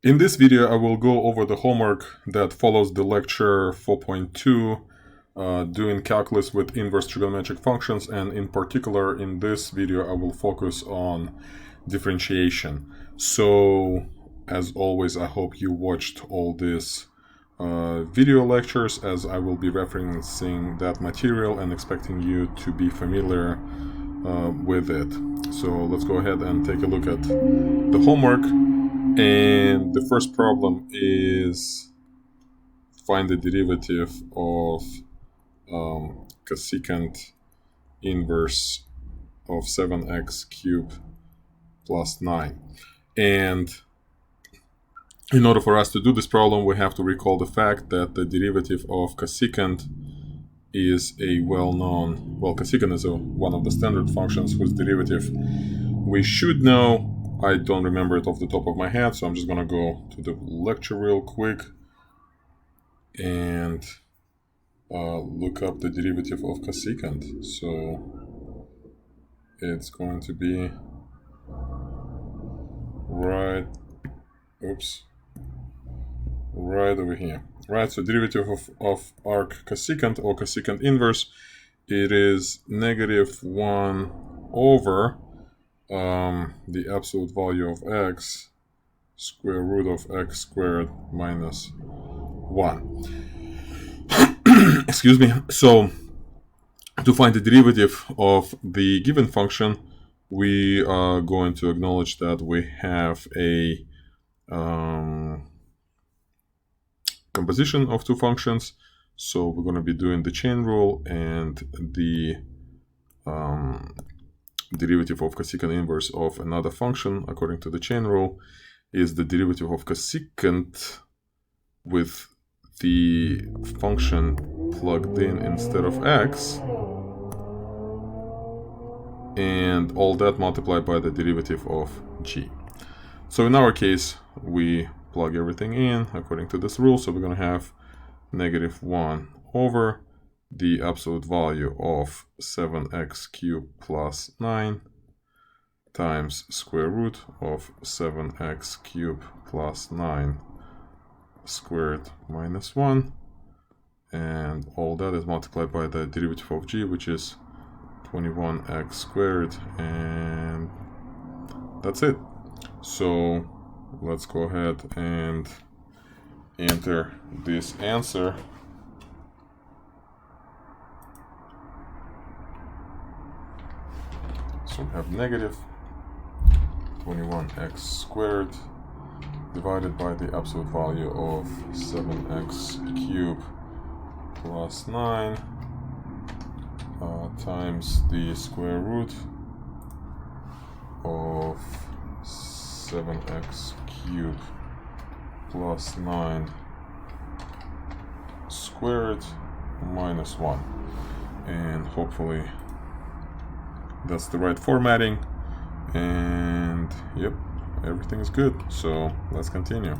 In this video, I will go over the homework that follows the lecture 4.2, doing calculus with inverse trigonometric functions, and in particular, in this video, I will focus on differentiation. So, as always, I hope you watched all these video lectures, as I will be referencing that material and expecting you to be familiar with it. So let's go ahead and take a look at the homework. And the first problem is find the derivative of cosecant inverse of 7x cubed plus 9. And in order for us to do this problem, we have to recall the fact that the derivative of cosecant is a well-known, cosecant is one of the standard functions whose derivative we should know. I don't remember it off the top of my head, so I'm just gonna go to the lecture real quick and look up the derivative of cosecant. So it's going to be right over here. Right, so derivative of arc cosecant or cosecant inverse, it is -1 over the absolute value of x, square root of x squared minus 1. Excuse me. So to find the derivative of the given function, we are going to acknowledge that we have a composition of two functions. So we're going to be doing the chain rule, and the derivative of cosecant inverse of another function according to the chain rule is the derivative of cosecant with the function plugged in instead of x, and all that multiplied by the derivative of g. So in our case, we plug everything in according to this rule, so we're going to have -1 over the absolute value of 7x cubed plus 9 times square root of 7x cubed plus 9 squared minus 1, and all that is multiplied by the derivative of g, which is 21x squared, and that's it. So let's go ahead and enter this answer. So we have -21x squared divided by the absolute value of 7x cubed plus 9 times the square root of 7x cubed plus 9 squared minus 1. And hopefully that's the right formatting, and yep, everything is good. So let's continue.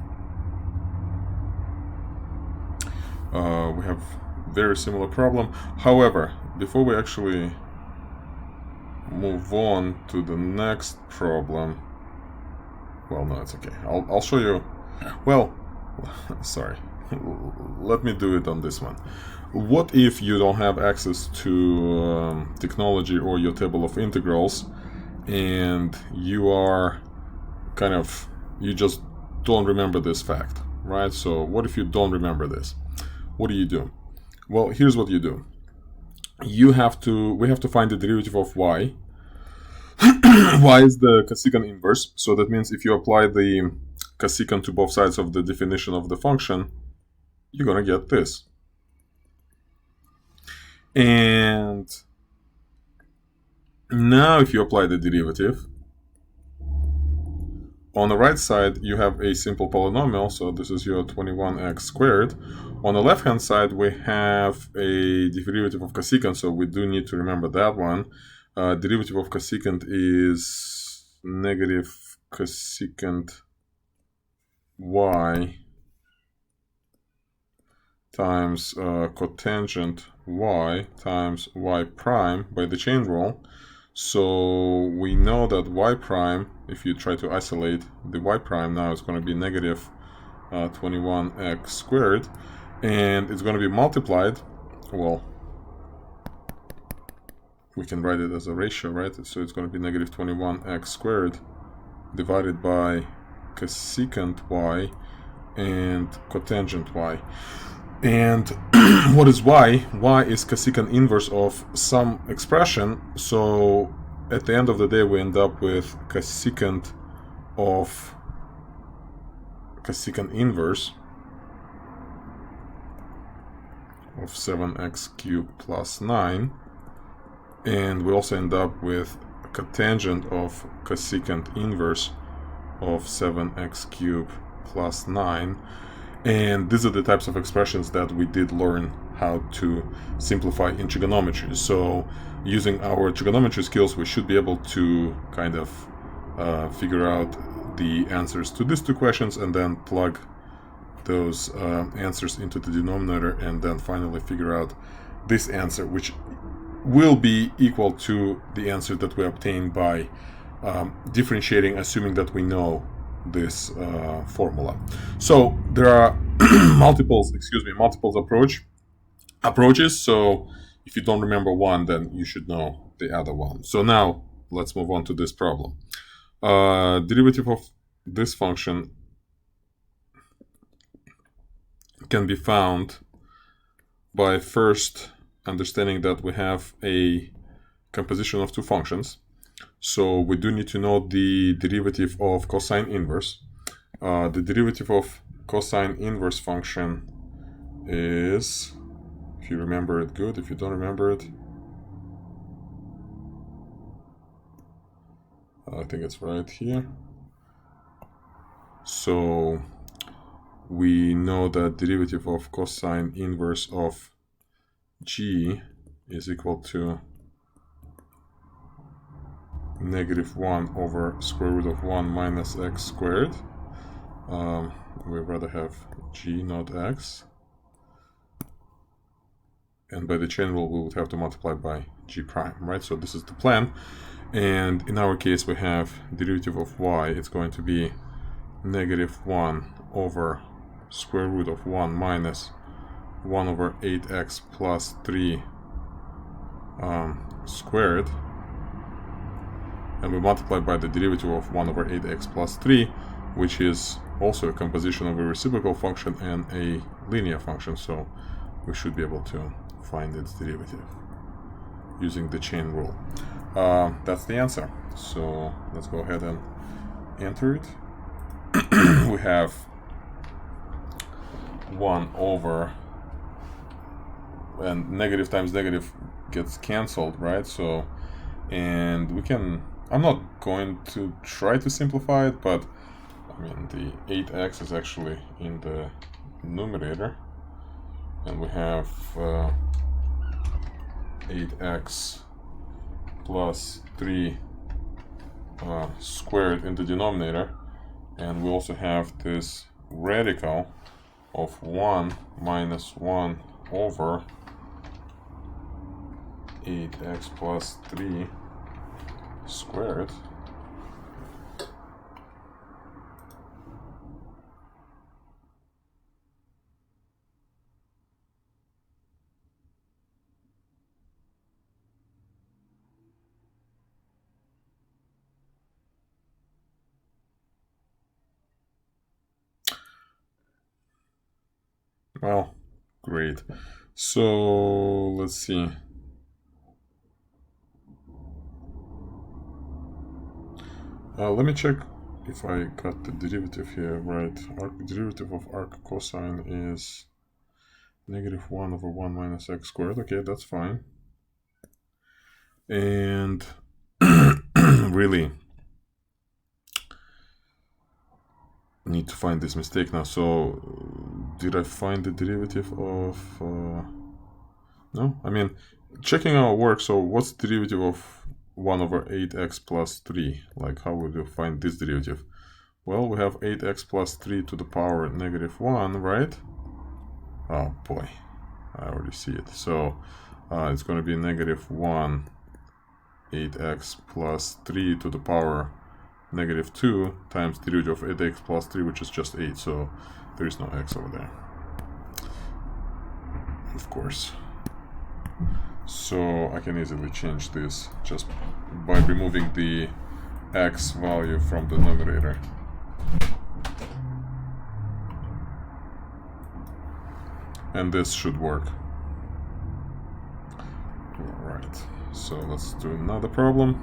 We have very similar problem. However, before we actually move on to the next problem, well, no, it's okay. I'll show you. Well, sorry. Let me do it on this one. What if you don't have access to technology or your table of integrals, and you are you just don't remember this fact, right? So what if you don't remember this? What do you do? Well, here's what you do. We have to find the derivative of y. Y is the cosecant inverse, so that means if you apply the cosecant to both sides of the definition of the function, you're gonna get this. And now if you apply the derivative, on the right side you have a simple polynomial, so this is your 21x squared. On the left hand side we have a derivative of cosecant, so we do need to remember that one. Derivative of cosecant is negative cosecant y times cotangent y times y prime by the chain rule. So we know that y prime, if you try to isolate the y prime now, it's going to be negative 21x squared, and it's going to be multiplied, well, we can write it as a ratio, right? So it's going to be negative 21x squared divided by cosecant y and cotangent y. And what is y? Y is cosecant inverse of some expression. So at the end of the day, we end up with cosecant of cosecant inverse of 7x cubed plus 9. And we also end up with cotangent of cosecant inverse of 7x cubed plus 9. And these are the types of expressions that we did learn how to simplify in trigonometry. So using our trigonometry skills, we should be able to kind of figure out the answers to these two questions and then plug those answers into the denominator, and then finally figure out this answer, which will be equal to the answer that we obtained by differentiating, assuming that we know this formula. So there are multiple approaches. So if you don't remember one, then you should know the other one. So now let's move on to this problem. Derivative of this function can be found by first understanding that we have a composition of two functions. So we do need to know the derivative of cosine inverse. The derivative of cosine inverse function is, if you remember it, good. If you don't remember it, I think it's right here. So we know that derivative of cosine inverse of g is equal to negative 1 over square root of 1 minus x squared. We'd rather have g, not x. And by the chain rule, we would have to multiply by g prime, right? So this is the plan. And in our case, we have derivative of y. It's going to be negative 1 over square root of 1 minus 1 over 8x plus 3 squared. And we multiply by the derivative of 1 over 8x plus 3, which is also a composition of a reciprocal function and a linear function. So we should be able to find its derivative using the chain rule. That's the answer. So let's go ahead and enter it. We have 1 over, and negative times negative gets cancelled, right? So, and we can, I'm not going to try to simplify it, but I mean the 8x is actually in the numerator, and we have 8x plus 3 squared in the denominator, and we also have this radical of 1 minus 1 over 8x plus 3 squared. Well, great. So let's see. Let me check if I got the derivative here right. Arc derivative of arc cosine is negative 1 over 1 minus x squared. Okay, that's fine. And really need to find this mistake now. So did I find the derivative of no, I mean checking our work. So what's the derivative of 1 over 8x plus 3? Like, how would you find this derivative? Well, we have 8x plus 3 to the power negative 1, right? Oh boy, I already see it. So it's going to be negative 1 8x plus 3 to the power -2 times the derivative of 8x plus 3, which is just 8, so there is no x over there, of course. So I can easily change this just by removing the x value from the numerator. And this should work. Alright, so let's do another problem.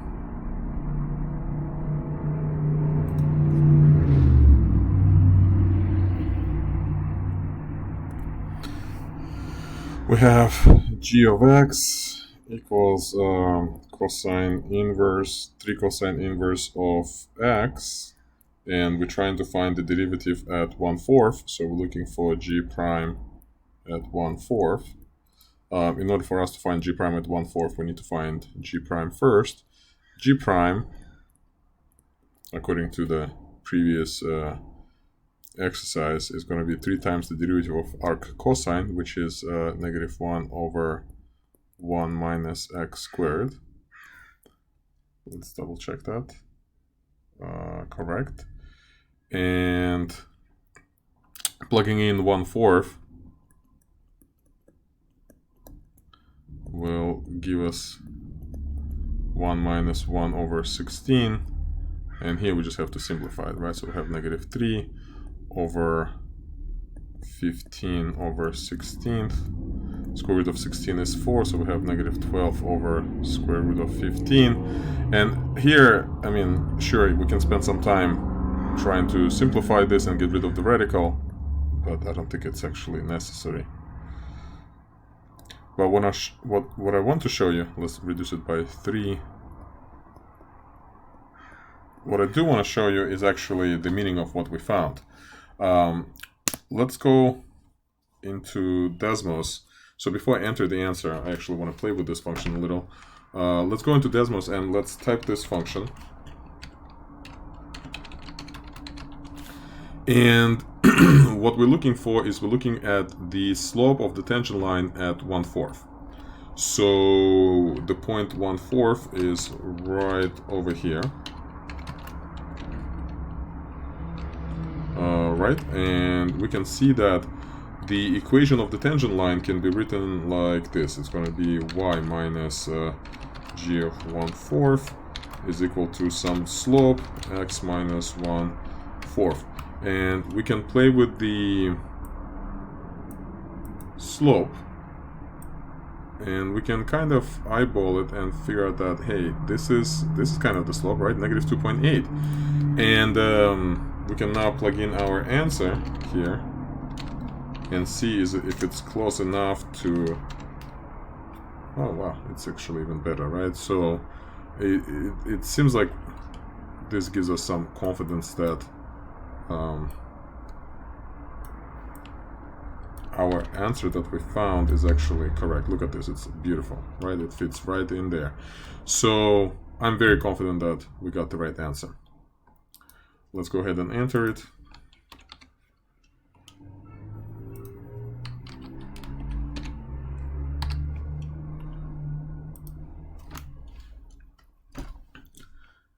We have g of x equals cosine inverse, 3 cosine inverse of x, and we're trying to find the derivative at 1/4, so we're looking for g prime at 1/4. In order for us to find g prime at 1/4, we need to find g prime first. G prime, according to the previous exercise, is going to be 3 times the derivative of arc cosine, which is -1 over 1 minus x squared. Let's double check that. Correct. And plugging in 1/4 will give us 1 minus 1 over 16. And here we just have to simplify it, right? So we have -3 over 15 over 16th. Square root of 16 is 4, so we have -12 over square root of 15. And here, I mean, sure, we can spend some time trying to simplify this and get rid of the radical, but I don't think it's actually necessary. But what I want to show you, let's reduce it by 3. What I do want to show you is actually the meaning of what we found. Let's go into Desmos. So before I enter the answer, I actually want to play with this function a little. Let's go into Desmos and let's type this function. And what we're looking for is we're looking at the slope of the tangent line at 1/4. So the point 1/4 is right over here. Right, and we can see that the equation of the tangent line can be written like this. It's going to be y minus g of 1/4 is equal to some slope x minus 1/4. And we can play with the slope, and we can kind of eyeball it and figure out that, hey, this is kind of the slope, right? -2.8. And we can now plug in our answer here and see if it's close enough to... Oh wow, it's actually even better, right? So it seems like this gives us some confidence that our answer that we found is actually correct. Look at this, it's beautiful, right? It fits right in there. So I'm very confident that we got the right answer. Let's go ahead and enter it.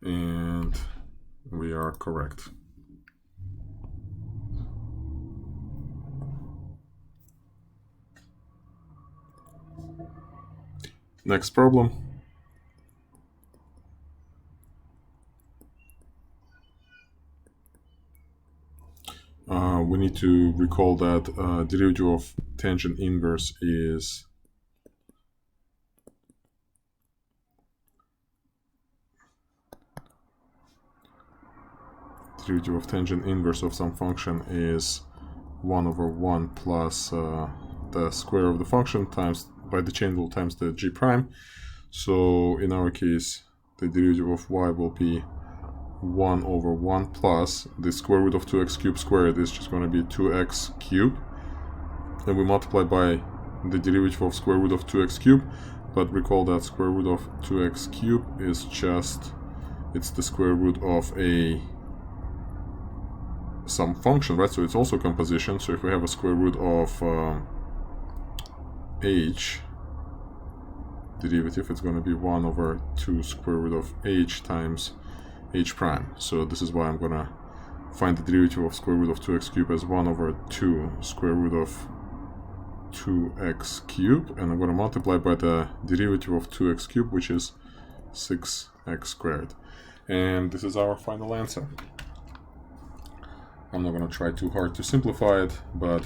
And we are correct. Next problem. We need to recall that derivative of tangent inverse is derivative of tangent inverse of some function is 1/1 plus the square of the function times by the chain rule times the g prime. So in our case, the derivative of y will be 1/1 plus the square root of 2x cubed squared is just going to be 2x cubed, and we multiply by the derivative of square root of 2x cubed. But recall that square root of 2x cubed is just, it's the square root of some function, right? So it's also composition. So if we have a square root of h, derivative, it's going to be 1 over 2 square root of h times h prime. So this is why I'm going to find the derivative of square root of 2x cubed as 1 over 2 square root of 2x cubed, and I'm going to multiply by the derivative of 2x cubed, which is 6x squared. And this is our final answer. I'm not going to try too hard to simplify it, but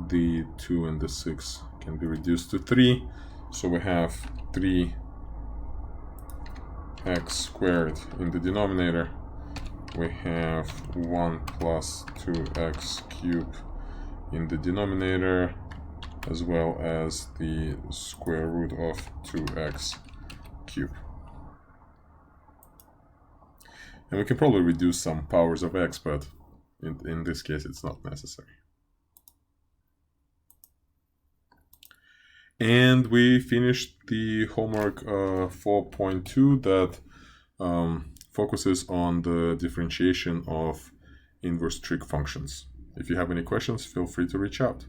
the 2 and the 6 can be reduced to 3. So we have 3x squared in the denominator. We have 1 plus 2x cubed in the denominator, as well as the square root of 2x cubed. And we can probably reduce some powers of x, but in this case it's not necessary. And we finished the homework 4.2 that focuses on the differentiation of inverse trig functions. If you have any questions, feel free to reach out.